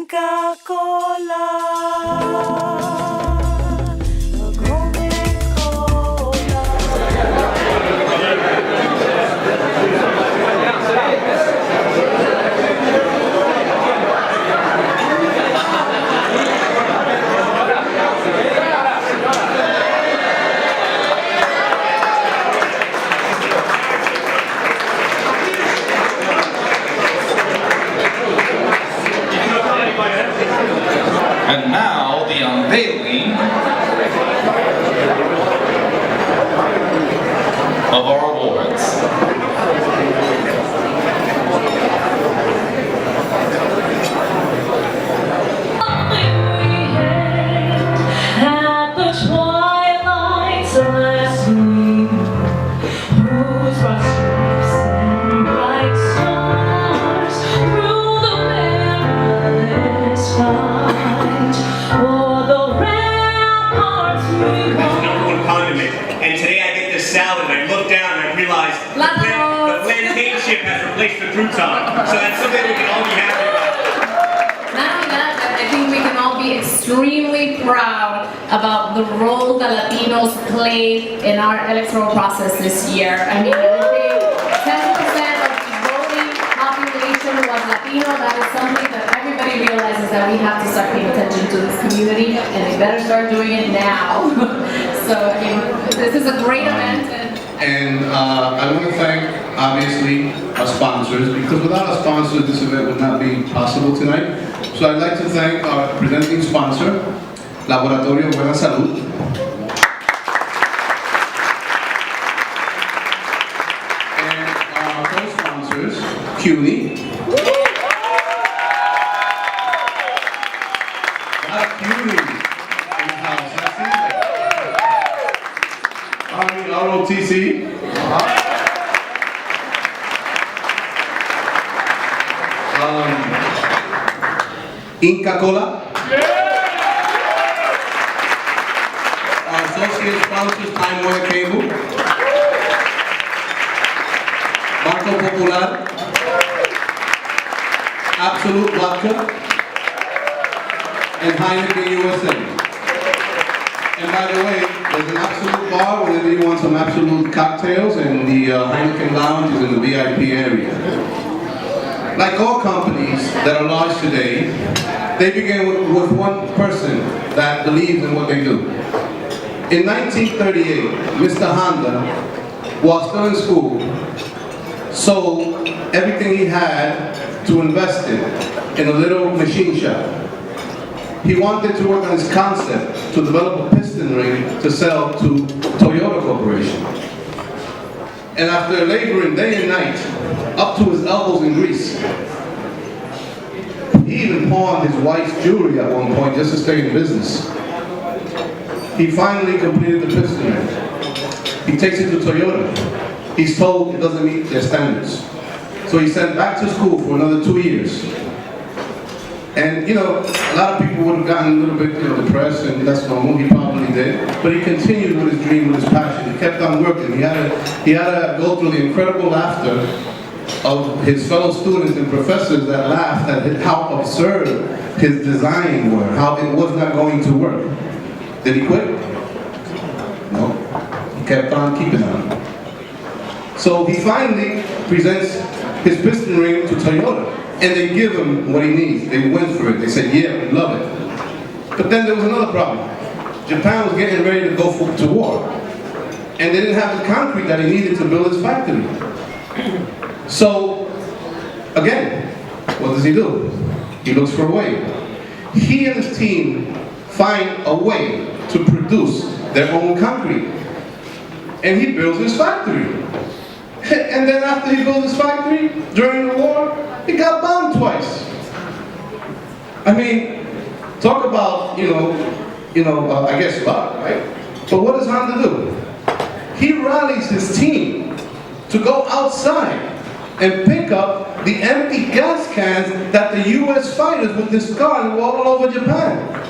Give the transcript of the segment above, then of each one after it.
Inca Kola. And now the unveiling of our awards. At the twilight's last gleam, whose rush streaks and bright stars through the perilous fight, o'er the ramparts we That's the number one condiment. And today I get this salad and I look down and I realize the plantain chip has replaced the crouton. So that's something we can all be happy about. Not only that, but I think we can all be extremely proud about the role that Latinos played in our electoral process this year. I mean, I think 10% of the voting population was Latino. That is something that everybody realizes that we have to start paying attention to this community, and they better start doing it now. So, I mean, this is a great event. And I want to thank, obviously, our sponsors, because without our sponsors, this event would not be possible tonight. So I'd like to thank our presenting sponsor, Laboratorio Buena Salud. And our co-sponsors, CUNY. Not CUNY in the house, that's it. ROTC. Inca Kola. Our associate sponsors, Time Warner Cable. Banco Popular. Absolute Vodka. And Heineken USA. And by the way, there's an Absolute bar whenever you want some Absolute cocktails, and the Heineken Lounge is in the VIP area. Like all companies that are large today, they begin with one person that believes in what they do. In 1938, Mr. Honda, while still in school, sold everything he had to invest in a little machine shop. He wanted to work on his concept to develop a piston ring to sell to Toyota Corporation. And after laboring day and night, up to his elbows in grease, he even pawned his wife's jewelry at one point just to stay in business. He finally completed the piston ring. He takes it to Toyota. He's told it doesn't meet their standards. So he's sent back to school for another 2 years. And, you know, a lot of people would have gotten a little bit depressed, and that's normal. He probably did. But he continued with his dream, with his passion. He kept on working. He had to go through the incredible laughter of his fellow students and professors that laughed at how absurd his design were, how it was not going to work. Did he quit? No. He kept on keeping on. So he finally presents his piston ring to Toyota. And they give him what he needs. They went for it. They said, yeah, we love it. But then there was another problem. Japan was getting ready to go to war. And they didn't have the concrete that he needed to build his factory. So, again, what does he do? He looks for a way. He and his team find a way to produce their own concrete. And he builds his factory. And then after he built his factory, during the war, he got bombed twice. I mean, talk about, I guess luck, right? But what does Honda do? He rallies his team to go outside and pick up the empty gas cans that the US fighters would discard all over Japan.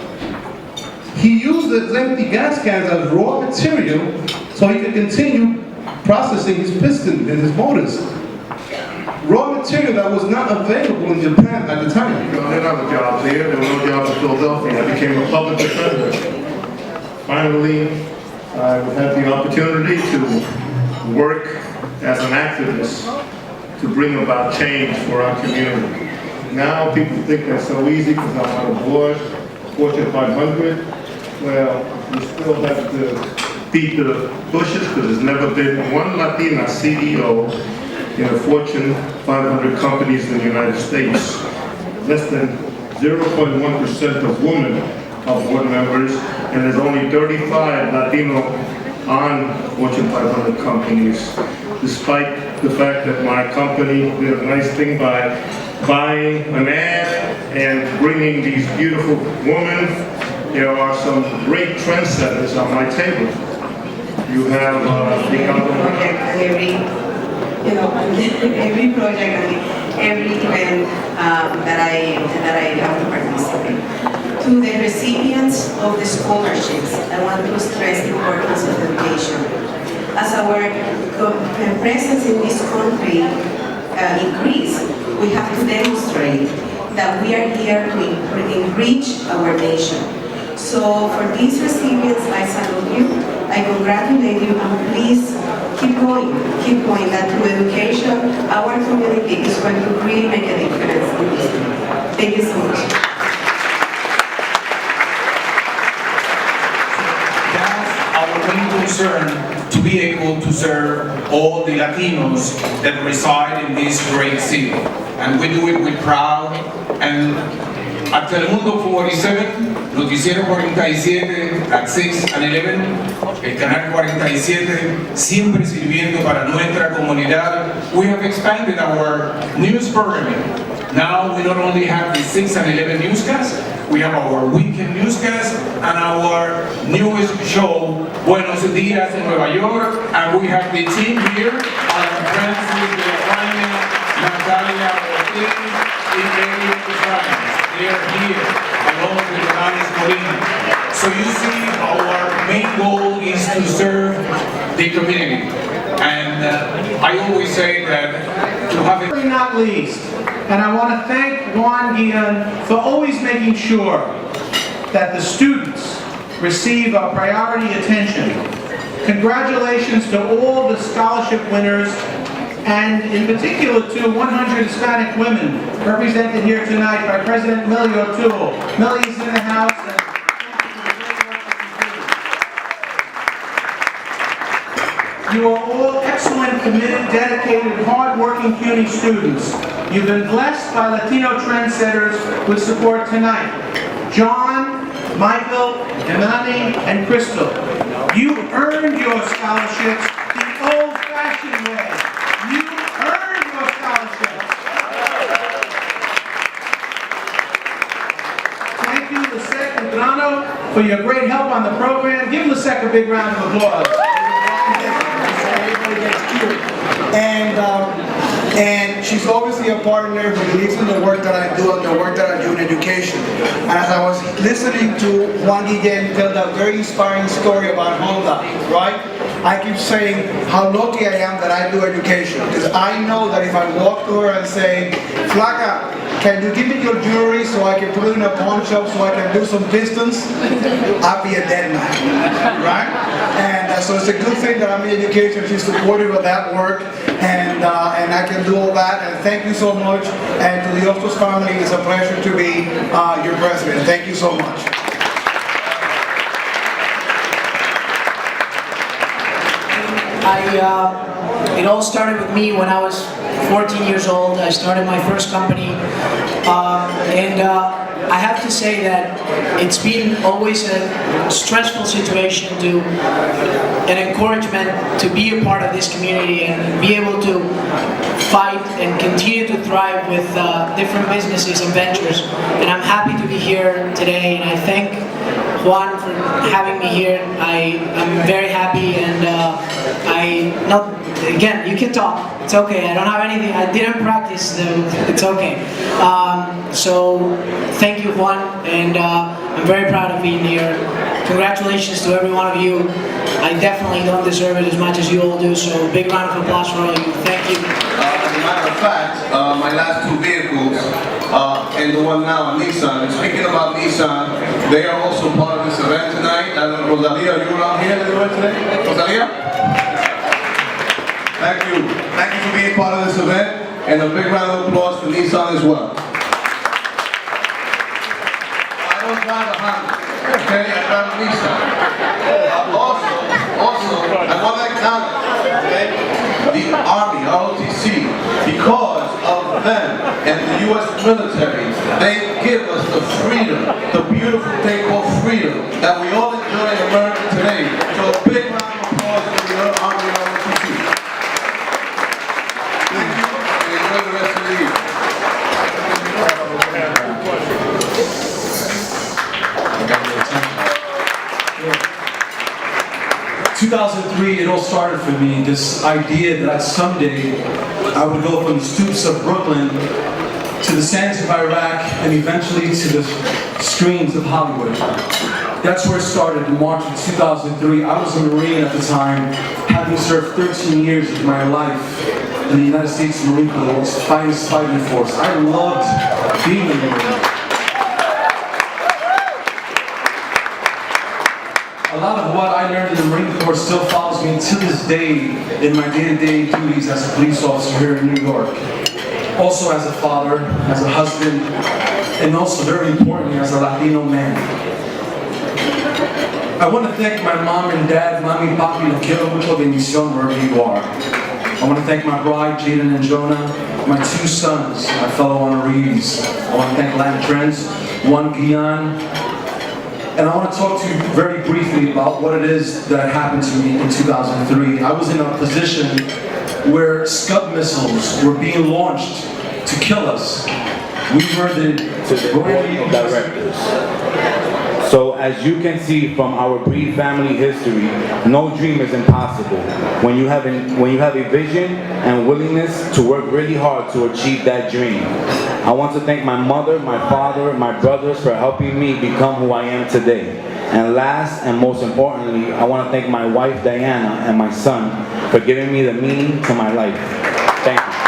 He used those empty gas cans as raw material so he could continue processing his piston and his motors. raw material that was not available in Japan at the time. There were no jobs here. There were no jobs in Philadelphia. I became a public defender. Finally, I had the opportunity to work as an activist to bring about change for our community. Now people think that's so easy because I'm on a board, Fortune 500. Well, we still have to beat the bushes because there's never been one Latina CEO in the Fortune 500 companies in the United States. Less than 0.1% of women are board members, and there's only 35 Latino on Fortune 500 companies, despite the fact that my company did a nice thing by buying an ad and bringing these beautiful women. There are some great trendsetters on my table. You have every project and every event that I have to participate. To the recipients of the scholarships, I want to stress the importance of education. As our presence in this country increase, we have to demonstrate that we are here to enrich our nation. So for these recipients, I salute you, I congratulate you, and please keep going, that through education, our community is going to really make a difference in this country. Thank you so much. That's our main concern, to be able to serve all the Latinos that reside in this great city. And we do it with pride. And at Telemundo 47, Noticiero 47, at 6 and 11, el Canal 47, siempre sirviendo para nuestra comunidad. We have expanded our news programming. Now we not only have the 6 and 11 newscast, we have our weekend newscast and our newest show, Buenos Días in Nueva York, and we have the team here, our friends with the Jaime, Natalia, Ortiz, they are here, along with Johannes Molina. So you see, our main goal is to serve the community. And I always say that to have it... Not least, and I want to thank Juan Guillen for always making sure that the students receive our priority attention. Congratulations to all the scholarship winners, and in particular to 100 Hispanic women represented here tonight by President Millie O'Toole. Millie is in the house. You are all excellent, committed, dedicated, hard-working CUNY students. You've been blessed by Latino trendsetters with support tonight. John, Michael, Imani, and Crystal. You earned your scholarships the old-fashioned way. You earned your scholarships. Thank you, Lisette and Grano, for your great help on the program. Give Lisette a big round of applause. And she's obviously a partner who believes in the work that I do and the work that I do in education. And as I was listening to Juan Guillen tell that very inspiring story about Honda, right? I keep saying how lucky I am that I do education, because I know that if I walk to her and say, Flaca, can you give me your jewelry so I can put it in a pawn shop so I can do some pistons? I'll be a dead man, right? And so it's a good thing that I'm in education. She's supportive of that work, and I can do all that. And thank you so much. And to the Ostos family, it's a pleasure to be your president. Thank you so much. It all started with me when I was 14 years old. I started my first company, and I have to say that it's been always a stressful situation to an encouragement to be a part of this community and be able to fight and continue to thrive with different businesses and ventures. And I'm happy to be here today, and I thank Juan for having me here. I'm very happy, and again, you can talk. It's okay. I don't have anything. I didn't practice. It's okay. So thank you, Juan, and I'm very proud of being here. Congratulations to every one of you. I definitely don't deserve it as much as you all do. So big round of applause for all of you. Thank you. a matter of fact, my last two vehicles, and the one now, a Nissan. And speaking about Nissan, they are also part of this event tonight. Rosalia, you around here at the event today? Rosalia? Thank you. Thank you for being part of this event, and a big round of applause for Nissan as well. I don't drive a Honda, okay? I drive a Nissan. Also, I want to acknowledge, okay, the Army, ROTC, because of them and the U.S. military, they give us the freedom, the beautiful thing called freedom, that we all enjoy in America today. So a big round of applause for the Army, ROTC. Thank you, and enjoy the rest of the evening. 2003, it all started for me, this idea that someday I would go from the stoops of Brooklyn to the sands of Iraq and eventually to the screens of Hollywood. That's where it started in March of 2003. I was a Marine at the time, having served 13 years of my life in the United States Marine Corps' finest fighting force. I loved being a Marine. A lot of what I learned in the Marine Corps still follows me to this day in my day-to-day duties as a police officer here in New York. Also as a father, as a husband, and also very importantly as a Latino man. I want to thank my mom and dad, Mami y Papi, lo quiero mucho, bendición, wherever you are. I want to thank my bride, Jaden and Jonah, my two sons, my fellow honorees. I want to thank Latin Trends, Juan Guillan. And I want to talk to you very briefly about what it is that happened to me in 2003. I was in a position where Scud missiles were being launched to kill us. We were the board of directors. So as you can see from our brief family history, no dream is impossible. When you have a vision and willingness to work really hard to achieve that dream. I want to thank my mother, my father, my brothers for helping me become who I am today. And last and most importantly, I want to thank my wife Diana and my son for giving me the meaning to my life. Thank you.